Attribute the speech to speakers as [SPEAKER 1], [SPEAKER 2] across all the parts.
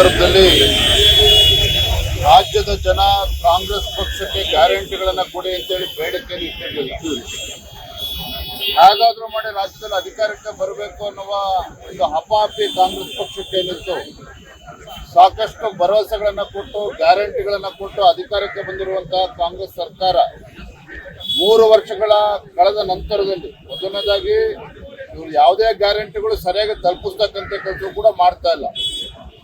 [SPEAKER 1] ಸಂದರ್ಭದಲ್ಲಿ ರಾಜ್ಯದ ಜನ ಕಾಂಗ್ರೆಸ್ ಪಕ್ಷಕ್ಕೆ ಗ್ಯಾರಂಟಿಗಳನ್ನು ಕೊಡಿ ಅಂತೇಳಿ ಬೇಡಿಕೆಯನ್ನು ಇಟ್ಟಿರಲಿಲ್ಲ. ಹೇಗಾದ್ರೂ ಮಾಡಿ ರಾಜ್ಯದಲ್ಲಿ ಅಧಿಕಾರಕ್ಕೆ ಬರಬೇಕು ಅನ್ನುವ ಒಂದು ಹಪಾಹಪಿ ಕಾಂಗ್ರೆಸ್ ಪಕ್ಷಕ್ಕೆ ಏನಿತ್ತು. ಸಾಕಷ್ಟು ಭರವಸೆಗಳನ್ನು ಕೊಟ್ಟು ಗ್ಯಾರಂಟಿಗಳನ್ನು ಕೊಟ್ಟು ಅಧಿಕಾರಕ್ಕೆ ಬಂದಿರುವಂತಹ ಕಾಂಗ್ರೆಸ್ ಸರ್ಕಾರ 3 ವರ್ಷಗಳ ಕಳೆದ ನಂತರದಲ್ಲಿ ಮೊದಲನೇದಾಗಿ ಇವರು ಯಾವುದೇ ಗ್ಯಾರಂಟಿಗಳು ಸರಿಯಾಗಿ ತಲುಪಿಸ್ತಕ್ಕಂಥ ಕೆಲಸ ಕೂಡ ಮಾಡ್ತಾ ಇಲ್ಲ.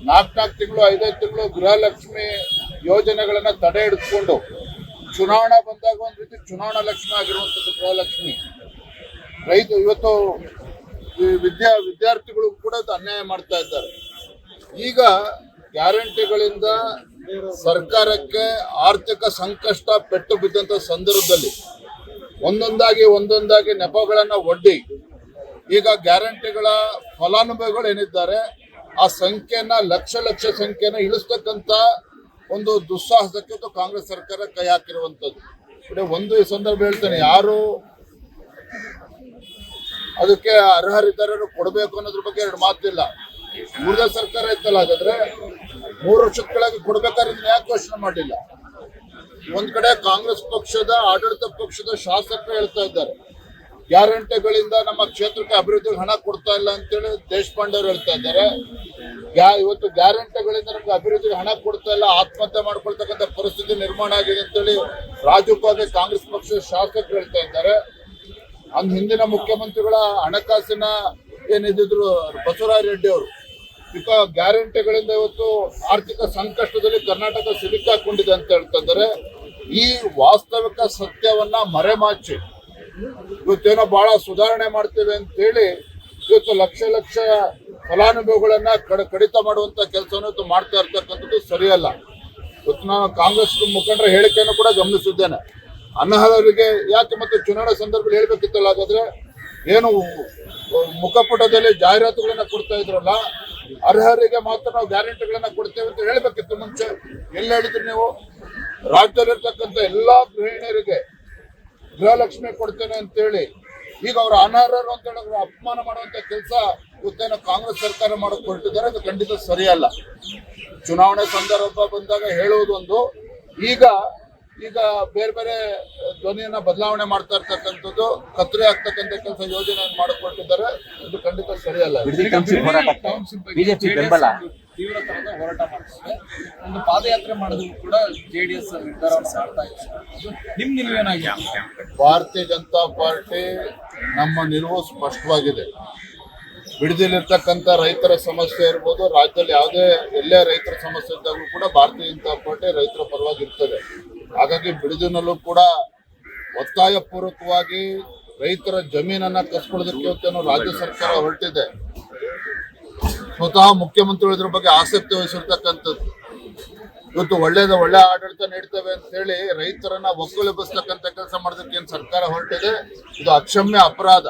[SPEAKER 1] 4 ತಿಂಗಳು 5 ತಿಂಗಳು ಗೃಹಲಕ್ಷ್ಮಿ ಯೋಜನೆಗಳನ್ನ ತಡೆ ಹಿಡಿದುಕೊಂಡು ಚುನಾವಣಾ ಬಂದಾಗ ಒಂದು ರೀತಿ ಚುನಾವಣಾ ಲಕ್ಷ್ಮಿ ಆಗಿರುವಂಥದ್ದು ಗೃಹಲಕ್ಷ್ಮಿ. ಇವತ್ತು ವಿದ್ಯಾರ್ಥಿಗಳು ಕೂಡ ಅನ್ಯಾಯ ಮಾಡ್ತಾ ಇದ್ದಾರೆ. ಈಗ ಗ್ಯಾರಂಟಿಗಳಿಂದ ಸರ್ಕಾರಕ್ಕೆ ಆರ್ಥಿಕ ಸಂಕಷ್ಟ ಪೆಟ್ಟು ಬಿದ್ದಂತ ಸಂದರ್ಭದಲ್ಲಿ ಒಂದೊಂದಾಗಿ ನೆಪಗಳನ್ನ ಒಡ್ಡಿ ಈಗ ಗ್ಯಾರಂಟಿಗಳ ಫಲಾನುಭವಿಗಳು ಏನಿದ್ದಾರೆ ಆ ಸಂಖ್ಯೆನ ಲಕ್ಷ ಸಂಖ್ಯೆನ ಇಳಿಸ್ತಕ್ಕಂತ ಒಂದು ದುಸ್ಸಾಹಸಕ್ಕೆ ಕಾಂಗ್ರೆಸ್ ಸರ್ಕಾರ ಕೈ ಹಾಕಿರುವಂತದ್ದು. ಒಂದು ಈ ಸಂದರ್ಭ ಹೇಳ್ತೇನೆ, ಯಾರು ಅದಕ್ಕೆ ಅರ್ಹರಿದ್ದಾರೆ ಕೊಡಬೇಕು ಅನ್ನೋದ್ರ ಬಗ್ಗೆ 2 ಮಾತಿಲ್ಲ. ಉಳಿದ ಸರ್ಕಾರ ಇತ್ತಲ್ಲ, ಹಾಗಾದ್ರೆ 3 ವರ್ಷದ ಕೆಳಗೆ ಕೊಡ್ಬೇಕಾದ್ರೆ ಯಾಕೆ ಯೋಚನೆ ಮಾಡಲಿಲ್ಲ? ಒಂದ್ ಕಡೆ ಕಾಂಗ್ರೆಸ್ ಪಕ್ಷದ ಆಡಳಿತ ಪಕ್ಷದ ಶಾಸಕರು ಹೇಳ್ತಾ ಇದ್ದಾರೆ, ಗ್ಯಾರಂಟಿಗಳಿಂದ ನಮ್ಮ ಕ್ಷೇತ್ರಕ್ಕೆ ಅಭಿವೃದ್ಧಿಗೆ ಹಣ ಕೊಡ್ತಾ ಇಲ್ಲ ಅಂತೇಳಿ ದೇಶಪಾಂಡೆ ಅವರು ಹೇಳ್ತಾ ಇದ್ದಾರೆ. ಇವತ್ತು ಗ್ಯಾರಂಟಿಗಳಿಂದ ನಮ್ಗೆ ಅಭಿವೃದ್ಧಿಗೆ ಹಣ ಕೊಡ್ತಾ ಇಲ್ಲ, ಆತ್ಮಹತ್ಯೆ ಮಾಡ್ಕೊಳ್ತಕ್ಕಂಥ ಪರಿಸ್ಥಿತಿ ನಿರ್ಮಾಣ ಆಗಿದೆ ಅಂತೇಳಿ ರಾಜಕೀಯವಾಗಿ ಕಾಂಗ್ರೆಸ್ ಪಕ್ಷದ ಶಾಸಕರು ಹೇಳ್ತಾ ಇದ್ದಾರೆ. ಹಿಂದಿನ ಮುಖ್ಯಮಂತ್ರಿಗಳ ಹಣಕಾಸಿನ ಏನಿದ್ರು ಬಸವರಾಜ ರೆಡ್ಡಿ ಅವರು ಗ್ಯಾರಂಟಿಗಳಿಂದ ಇವತ್ತು ಆರ್ಥಿಕ ಸಂಕಷ್ಟದಲ್ಲಿ ಕರ್ನಾಟಕ ಸಿಲುಕಾಕೊಂಡಿದೆ ಅಂತ ಹೇಳ್ತಾ ಇದ್ದಾರೆ. ಈ ವಾಸ್ತವಿಕ ಸತ್ಯವನ್ನ ಮರೆಮಾಚಿ ಇವತ್ತೇನೋ ಬಹಳ ಸುಧಾರಣೆ ಮಾಡ್ತೇವೆ ಅಂತೇಳಿ ಇವತ್ತು ಲಕ್ಷ ಫಲಾನುಭವಿಗಳನ್ನ ಕಡಿತ ಮಾಡುವಂತ ಕೆಲಸವನ್ನು ಮಾಡ್ತಾ ಇರ್ತಕ್ಕಂಥದ್ದು ಸರಿಯಲ್ಲ. ಇವತ್ತು ನಾನು ಕಾಂಗ್ರೆಸ್ ಮುಖಂಡರ ಹೇಳಿಕೆಯನ್ನು ಕೂಡ ಗಮನಿಸಿದ್ದೇನೆ. ಅನರ್ಹರಿಗೆ ಯಾಕೆ ಮತ್ತೆ ಚುನಾವಣಾ ಸಂದರ್ಭದಲ್ಲಿ ಹೇಳ್ಬೇಕಿತ್ತಲ್ಲ, ಹಾಗಾದ್ರೆ ಏನು ಮುಖಪುಟದಲ್ಲಿ ಜಾಹೀರಾತುಗಳನ್ನ ಕೊಡ್ತಾ ಇದ್ರಲ್ಲ, ಅರ್ಹರಿಗೆ ಮಾತ್ರ ನಾವು ಗ್ಯಾರಂಟಿಗಳನ್ನ ಕೊಡ್ತೇವೆ ಅಂತ ಹೇಳ್ಬೇಕಿತ್ತು ಮುಂಚೆ. ಎಲ್ಲ ಹೇಳಿದ್ರಿ ನೀವು? ರಾಜ್ಯದಲ್ಲಿರ್ತಕ್ಕಂಥ ಎಲ್ಲಾ ಗೃಹಿಣಿಯರಿಗೆ ಗೃಹಲಕ್ಷ್ಮಿ ಕೊಡ್ತೇನೆ ಅಂತೇಳಿ ಈಗ ಅವ್ರ ಅನರ್ಹರು ಅಂತ ಹೇಳಿ ಅಪಮಾನ ಮಾಡುವಂತ ಕೆಲಸ ಇವತ್ತೇನೋ ಕಾಂಗ್ರೆಸ್ ಸರ್ಕಾರ ಮಾಡೋಕೆ ಹೊರಟಿದ್ದಾರೆ. ಅದು ಖಂಡಿತ ಸರಿಯಲ್ಲ. ಚುನಾವಣೆ ಸಂದರ್ಭ ಬಂದಾಗ ಹೇಳುವುದು ಒಂದು, ಈಗ ಬೇರೆ ಧ್ವನಿಯನ್ನ ಬದಲಾವಣೆ ಮಾಡ್ತಾ ಇರ್ತಕ್ಕಂಥದ್ದು, ಕತ್ತರಿ ಆಗ್ತಕ್ಕಂಥ ಕೆಲಸ ಯೋಜನೆಯನ್ನು ಮಾಡಿಕೊಟ್ಟಿದ್ದಾರೆ. ಇದು ಖಂಡಿತ ಸರಿಯಲ್ಲ.
[SPEAKER 2] ಬಿಜೆಪಿ ಬೆಂಬಲ
[SPEAKER 3] ತೀವ್ರ ತರದ ಹೋರಾಟ ಮಾಡ್ತಾರೆ. ಒಂದು ಪಾದಯಾತ್ರೆ ಮಾಡೋದಕ್ಕೂ ಕೂಡ ಜೆಡಿಎಸ್ ನಿರ್ಧಾರವನ್ನು ಮಾಡ್ತಾ ಇದೆ. ನಿಮ್ ನಿಲುವೇನಾಗಿದೆ?
[SPEAKER 1] ಭಾರತೀಯ ಜನತಾ ಪಾರ್ಟಿ ನಮ್ಮ ನಿಲುವು ಸ್ಪಷ್ಟವಾಗಿದೆ. ಬಿಡದಿಲಿರ್ತಕ್ಕಂಥ ರೈತರ ಸಮಸ್ಯೆ ಇರ್ಬೋದು, ರಾಜ್ಯದಲ್ಲಿ ಎಲ್ಲೇ ರೈತರ ಸಮಸ್ಯೆ ಇದ್ದಾಗಲೂ ಕೂಡ ಭಾರತೀಯ ಜನತಾ ಪಾರ್ಟಿ ರೈತರ ಪರವಾಗಿ ಇರ್ತದೆ. ಹಾಗಾಗಿ ಬಿಡದಿನಲ್ಲೂ ಕೂಡ ಒತ್ತಾಯ ಪೂರ್ವಕವಾಗಿ ರೈತರ ಜಮೀನನ್ನ ಕಸ್ಕೊಳ್ಳೋದಕ್ಕೆ ಇವತ್ತೇನೋ ರಾಜ್ಯ ಸರ್ಕಾರ ಹೊರಟಿದೆ. ಸ್ವತಃ ಮುಖ್ಯಮಂತ್ರಿಗಳು ಇದ್ರ ಬಗ್ಗೆ ಆಸಕ್ತಿ ವಹಿಸಿರ್ತಕ್ಕಂಥದ್ದು. ಇವತ್ತು ಒಳ್ಳೆ ಆಡಳಿತ ನೀಡ್ತೇವೆ ಅಂತ ಹೇಳಿ ರೈತರನ್ನ ಒಕ್ಕಲೆಬ್ಬಿಸ್ತಕ್ಕಂಥ ಕೆಲಸ ಮಾಡೋದಕ್ಕೆ ಏನ್ ಸರ್ಕಾರ ಹೊರಟಿದೆ, ಇದು ಅಕ್ಷಮ್ಯ ಅಪರಾಧ.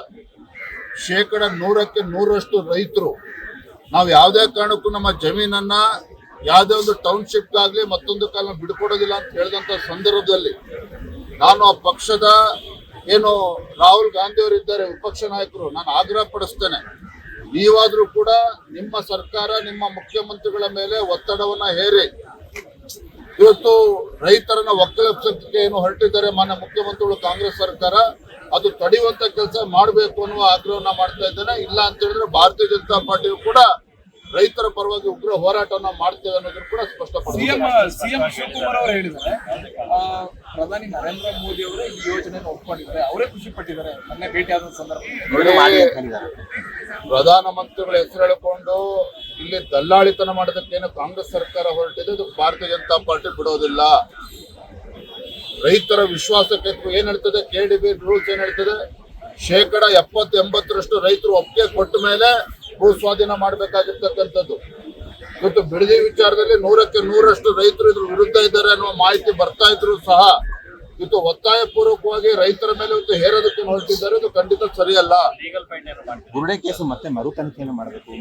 [SPEAKER 1] 100% 100% ರೈತರು ನಾವು ಯಾವುದೇ ಕಾರಣಕ್ಕೂ ನಮ್ಮ ಜಮೀನನ್ನ ಯಾವುದೇ ಒಂದು ಟೌನ್ಶಿಪ್ ಆಗ್ಲಿ ಮತ್ತೊಂದು ಕಾಲ ಬಿಡ್ಕೊಡೋದಿಲ್ಲ ಅಂತ ಹೇಳಿದಂತ ಸಂದರ್ಭದಲ್ಲಿ ನಾನು ಆ ಪಕ್ಷದ ಏನು ರಾಹುಲ್ ಗಾಂಧಿ ಅವರು ಇದ್ದಾರೆ ವಿಪಕ್ಷ ನಾಯಕರು, ನಾನು ಆಗ್ರಹ ಪಡಿಸ್ತೇನೆ, ನೀವಾದ್ರೂ ಕೂಡ ನಿಮ್ಮ ಸರ್ಕಾರ ನಿಮ್ಮ ಮುಖ್ಯಮಂತ್ರಿಗಳ ಮೇಲೆ ಒತ್ತಡವನ್ನ ಹೇರಿ ಇವತ್ತು ರೈತರನ್ನ ಒಕ್ಕಲೆಬ್ಸಕ್ಕೆ ಏನು ಹೊರಟಿದ್ದಾರೆ ಮಾನ್ಯ ಮುಖ್ಯಮಂತ್ರಿಗಳು ಕಾಂಗ್ರೆಸ್ ಸರ್ಕಾರ, ಅದು ತಡೆಯುವಂತ ಕೆಲಸ ಮಾಡಬೇಕು ಅನ್ನುವ ಆಗ್ರಹವನ್ನ ಮಾಡ್ತಾ ಇದ್ದೇನೆ. ಇಲ್ಲ ಅಂತ ಹೇಳಿದ್ರೆ ಭಾರತೀಯ ಜನತಾ ಪಾರ್ಟಿಯು ಕೂಡ ರೈತರ ಪರವಾಗಿ ಉಗ್ರ ಹೋರಾಟವನ್ನ ಮಾಡ್ತೇವೆ ಅನ್ನೋದನ್ನು ಕೂಡ ಸ್ಪಷ್ಟಪಡಿಸಿದ್ದಾರೆ.
[SPEAKER 3] ಸಿಎಂ ಶಿವಕುಮಾರ್ ಅವರು ಹೇಳಿದ್ದಾರೆ, ಪ್ರಧಾನಿ ನರೇಂದ್ರ ಮೋದಿ ಅವರೇ ಈ ಯೋಜನೆಯನ್ನು ಒಪ್ಕೊಂಡಿದ್ದಾರೆ, ಅವರೇ ಖುಷಿ ಪಟ್ಟಿದ್ದಾರೆ ಮೊನ್ನೆ ಭೇಟಿಯಾದ ಸಂದರ್ಭದಲ್ಲಿ.
[SPEAKER 1] ಪ್ರಧಾನಮಂತ್ರಿಗಳ ಹೆಸರು ಹೇಳಿಕೊಂಡು ಇಲ್ಲಿ ದಲ್ಲಾಳಿತನ ಮಾಡೋದಕ್ಕೇನು ಕಾಂಗ್ರೆಸ್ ಸರ್ಕಾರ ಹೊರಟಿದೆ, ಇದು ಭಾರತೀಯ ಜನತಾ ಪಾರ್ಟಿ ಬಿಡೋದಿಲ್ಲ. ರೈತರ ವಿಶ್ವಾಸಕ್ಕೆ ಏನ್ ಹೇಳ್ತದೆ, KDB ರೂಲ್ಸ್ ಏನ್ ಹೇಳ್ತದೆ, 70-80% ರೈತರು ಒಪ್ಪಿಗೆ ಕೊಟ್ಟ ಮೇಲೆ ಭೂ ಸ್ವಾಧೀನ ಮಾಡಬೇಕಾಗಿರ್ತಕ್ಕಂಥದ್ದು. ಇವತ್ತು ಬಿಡದಿ ವಿಚಾರದಲ್ಲಿ 100% ರೈತರು ಇದ್ರ ವಿರುದ್ಧ ಇದ್ದಾರೆ ಅನ್ನುವ ಮಾಹಿತಿ ಬರ್ತಾ ಇದ್ರು ಸಹ ಇವತ್ತು ಒತ್ತಾಯ ಪೂರ್ವಕವಾಗಿ ರೈತರ ಮೇಲೆ ಇವತ್ತು ಹೇರೋದಕ್ಕೆ ಹೊರಟಿದ್ದಾರೆ. ಇದು ಖಂಡಿತ ಸರಿಯಲ್ಲ.
[SPEAKER 2] ಬುರುಡೆ ಕೇಸು ಮತ್ತೆ ಮರು ತನಿಖೆಯನ್ನು ಮಾಡಬೇಕು.